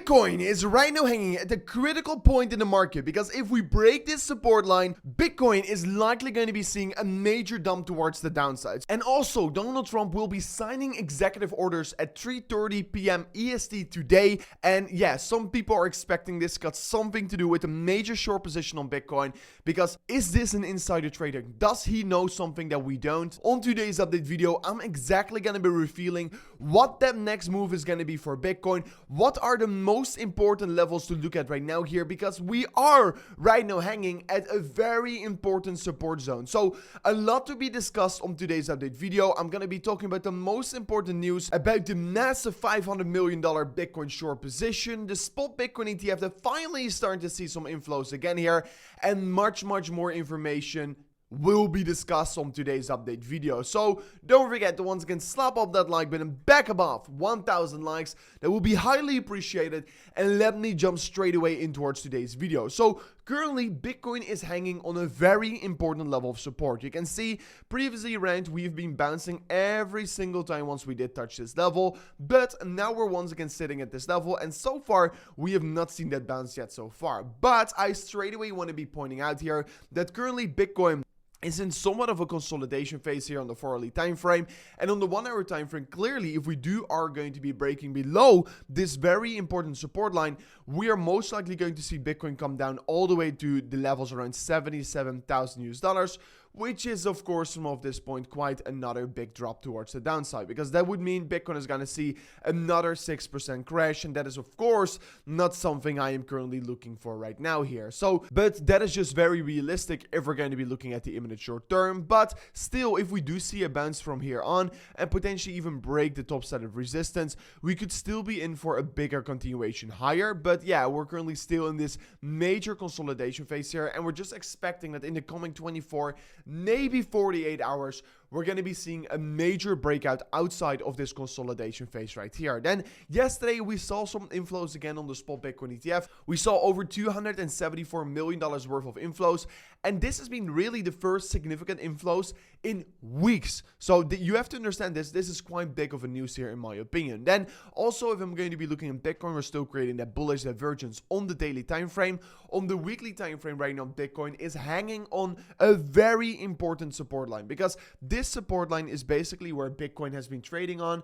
Bitcoin is right now hanging at a critical point in the market because if we break this support line, Bitcoin is likely going to be seeing a major dump towards the downsides. And also, Donald Trump will be signing executive orders at 3:30 p.m. EST today. And yeah, some people are expecting this got something to do with a major short position on Bitcoin, because is this an insider trader? Does he know something that we don't? On today's update video, I'm exactly going to be revealing what that next move is going to be for Bitcoin. What are the most important levels to look at right now here, because we are right now hanging at a very important support zone. So a lot to be discussed on today's update video. I'm going to be talking about the most important news about the massive $500 million Bitcoin short position, the spot Bitcoin ETF that finally is starting to see some inflows again here, and much more information will be discussed on today's update video. So don't forget to once again slap up that like button back above 1,000 likes. That will be highly appreciated. And let me jump straight away in towards today's video. So currently Bitcoin is hanging on a very important level of support. You can see previously around we've been bouncing every single time once we did touch this level, but now we're once again sitting at this level, and so far we have not seen that bounce yet so far. But I straight away want to be pointing out here that currently Bitcoin is in somewhat of a consolidation phase here on the 4-hourly time frame, and on the 1-hour time frame, clearly if we are going to be breaking below this very important support line, we are most likely going to see Bitcoin come down all the way to the levels around $77,000, which is of course from of this point quite another big drop towards the downside, because that would mean Bitcoin is going to see another 6% crash, and that is of course not something I am currently looking for right now here. So but that is just very realistic if we're going to be looking at the imminent short term. But still, if we do see a bounce from here on and potentially even break the top set of resistance, we could still be in for a bigger continuation higher. But yeah, we're currently still in this major consolidation phase here, and we're just expecting that in the coming 24 maybe 48 hours, we're going to be seeing a major breakout outside of this consolidation phase right here. Then yesterday we saw some inflows again on the spot Bitcoin ETF. We saw over $274 million worth of inflows, and this has been really the first significant inflows in weeks. So you have to understand this is quite big of a news here in my opinion. Then also, if I'm going to be looking at Bitcoin, we're still creating that bullish divergence on the daily time frame. On the weekly time frame right now, Bitcoin is hanging on a very important support line, because this support line is basically where Bitcoin has been trading on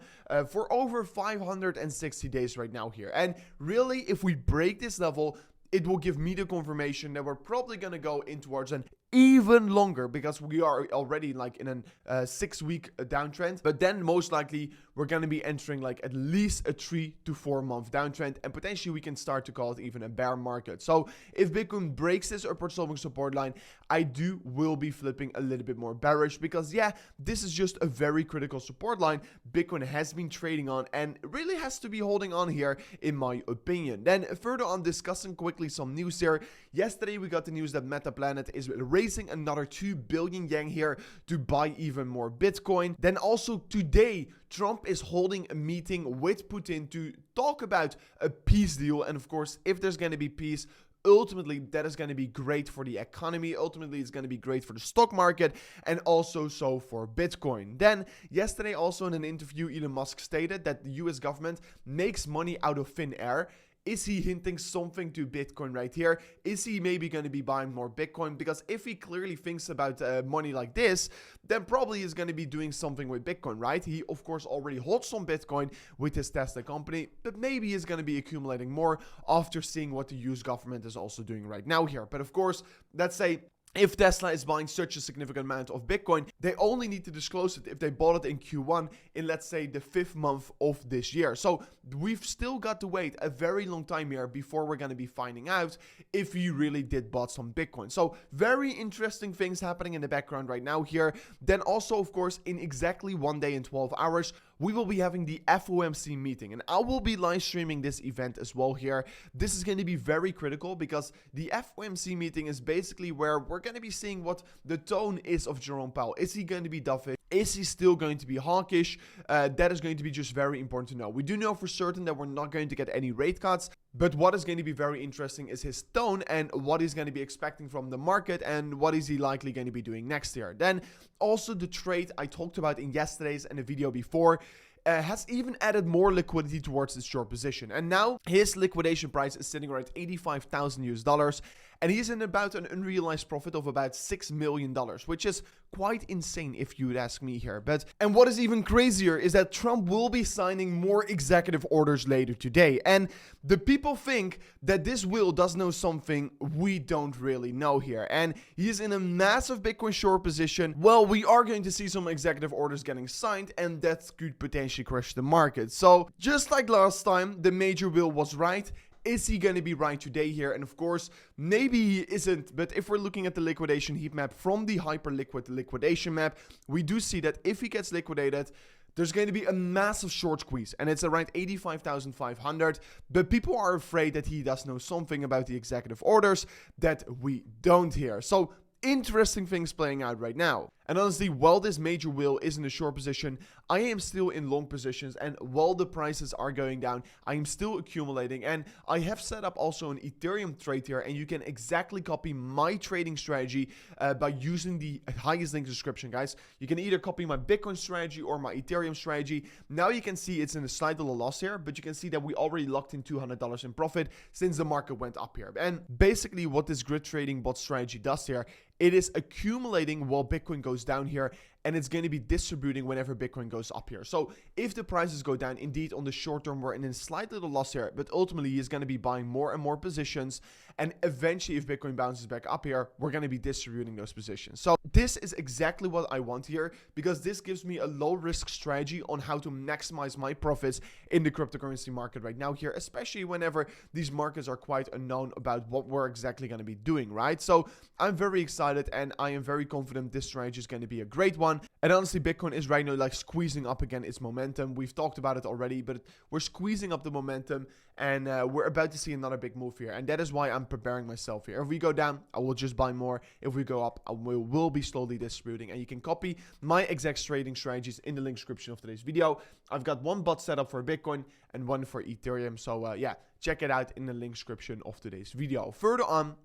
for over 560 days right now here. And really, if we break this level, it will give me the confirmation that we're probably going to go in towards an even longer, because we are already like in a 6-week downtrend, but then most likely we're going to be entering like at least a 3 to 4 month downtrend, and potentially we can start to call it even a bear market. So if Bitcoin breaks this upward sloping support line, I will be flipping a little bit more bearish, because yeah, this is just a very critical support line Bitcoin has been trading on and really has to be holding on here in my opinion. Then further on, discussing quickly some news here. Yesterday we got the news that Meta Planet is raising another 2 billion yen here to buy even more Bitcoin. Then also today, Trump is holding a meeting with Putin to talk about a peace deal. And of course, if there's going to be peace, ultimately that is going to be great for the economy. Ultimately, it's going to be great for the stock market, and also so for Bitcoin. Then yesterday, also in an interview, Elon Musk stated that the US government makes money out of thin air. Is he hinting something to Bitcoin right here? Is he maybe going to be buying more Bitcoin? Because if he clearly thinks about money like this, then probably he's going to be doing something with Bitcoin, right? He, of course, already holds some Bitcoin with his Tesla company, but maybe he's going to be accumulating more after seeing what the US government is also doing right now here. But of course, let's say if Tesla is buying such a significant amount of Bitcoin, they only need to disclose it if they bought it in Q1 in, let's say, the 5th month of this year. So we've still got to wait a very long time here before we're going to be finding out if he really did bought some Bitcoin. So very interesting things happening in the background right now here. Then also, of course, in exactly 1 day and 12 hours, we will be having the FOMC meeting, and I will be live streaming this event as well here. This is going to be very critical, because the FOMC meeting is basically where we're going to be seeing what the tone is of Jerome Powell. Is he going to be dovish? Is he still going to be hawkish? That is going to be just very important to know. We do know for certain that we're not going to get any rate cuts, but what is going to be very interesting is his tone and what he's going to be expecting from the market, and what is he likely going to be doing next year. Then also the trade I talked about in yesterday's and the video before. has even added more liquidity towards this short position. And now his liquidation price is sitting around 85,000 US dollars. And he's in about an unrealized profit of about $6 million, which is quite insane if you would ask me here. And what is even crazier is that Trump will be signing more executive orders later today. And the people think that this will does know something we don't really know here. And he's in a massive Bitcoin short position. Well, we are going to see some executive orders getting signed, and that could potentially crash the market. So just like last time, the major will was right. Is he going to be right today here? And of course, maybe he isn't. But if we're looking at the liquidation heat map from the hyperliquid liquidation map, we do see that if he gets liquidated, there's going to be a massive short squeeze, and it's around 85,500. But people are afraid that he does know something about the executive orders that we don't here. So interesting things playing out right now. And honestly, while this major wheel is in a short position, I am still in long positions, and while the prices are going down, I am still accumulating. And I have set up also an Ethereum trade here, and you can exactly copy my trading strategy by using the highest link description, guys. You can either copy my Bitcoin strategy or my Ethereum strategy. Now you can see it's in a slight little loss here, but you can see that we already locked in $200 in profit since the market went up here. And basically what this grid trading bot strategy does here, it is accumulating while Bitcoin goes down here, and it's going to be distributing whenever Bitcoin goes up here. So if the prices go down, indeed on the short term we're in a slight little loss here, but ultimately he's going to be buying more and more positions, and eventually if Bitcoin bounces back up here, we're going to be distributing those positions. So this is exactly what I want here, because this gives me a low risk strategy on how to maximize my profits in the cryptocurrency market right now here, especially whenever these markets are quite unknown about what we're exactly going to be doing, right? So I'm very excited, and I am very confident this strategy is going to be a great one. And honestly, Bitcoin is right now like squeezing up again its momentum. We've talked about it already, but we're squeezing up the momentum, and we're about to see another big move here. And that is why I'm preparing myself here. If we go down, I will just buy more. If we go up, I will be slowly distributing. And you can copy my exact trading strategies in the link description of today's video. I've got one bot set up for Bitcoin and one for Ethereum. So yeah, check it out in the link description of today's video. Further on,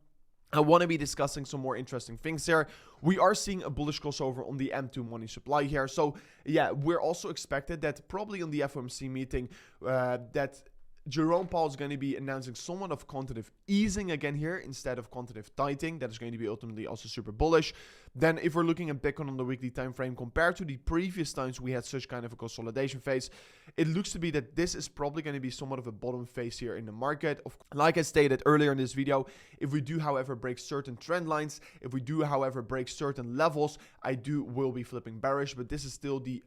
I want to be discussing some more interesting things here. We are seeing a bullish crossover on the M2 money supply here. So yeah, we're also expected that probably on the FOMC meeting that Jerome Powell is going to be announcing somewhat of quantitative easing again here instead of quantitative tightening. That is going to be ultimately also super bullish. Then if we're looking at Bitcoin on the weekly time frame, compared to the previous times we had such kind of a consolidation phase, it looks to be that this is probably going to be somewhat of a bottom phase here in the market. Like I stated earlier in this video, if we do however break certain trend lines, if we do however break certain levels, I will be flipping bearish. But this is still the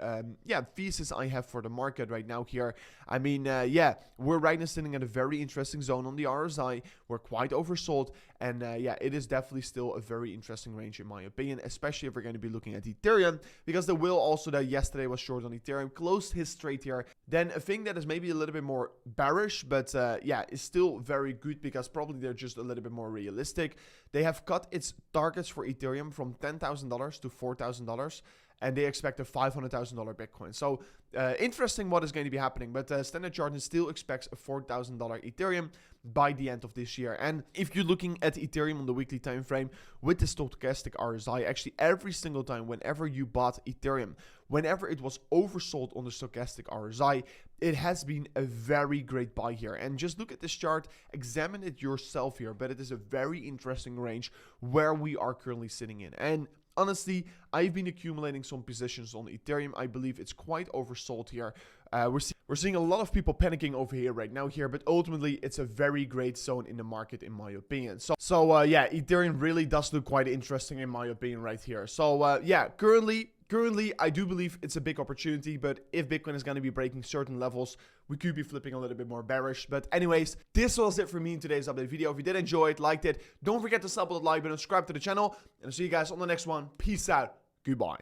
thesis I have for the market right now here. I mean, yeah, we're right now sitting at a very interesting zone on the RSI. We're quite oversold, and yeah, it is definitely still a very interesting range in my opinion, especially if we're going to be looking at Ethereum, because the will also that yesterday was short on Ethereum closed his trade here. Then a thing that is maybe a little bit more bearish, but yeah, is still very good because probably they're just a little bit more realistic. They have cut its targets for Ethereum from $10,000 to $4,000. And they expect a $500,000 Bitcoin. So interesting what is going to be happening. But Standard Chartered still expects a $4,000 Ethereum by the end of this year. And if you're looking at Ethereum on the weekly time frame with the stochastic RSI, actually every single time whenever you bought Ethereum, whenever it was oversold on the stochastic RSI, it has been a very great buy here. And just look at this chart, examine it yourself here. But it is a very interesting range where we are currently sitting in. And honestly, I've been accumulating some positions on Ethereum. I believe it's quite oversold here. We're seeing a lot of people panicking over here right now here, but ultimately it's a very great zone in the market in my opinion. So yeah, Ethereum really does look quite interesting in my opinion right here. So yeah, currently, I do believe it's a big opportunity, but if Bitcoin is going to be breaking certain levels, we could be flipping a little bit more bearish. But anyways, this was it for me in today's update video. If you did enjoy it, liked it, don't forget to sub with the like button, subscribe to the channel, and I'll see you guys on the next one. Peace out. Goodbye.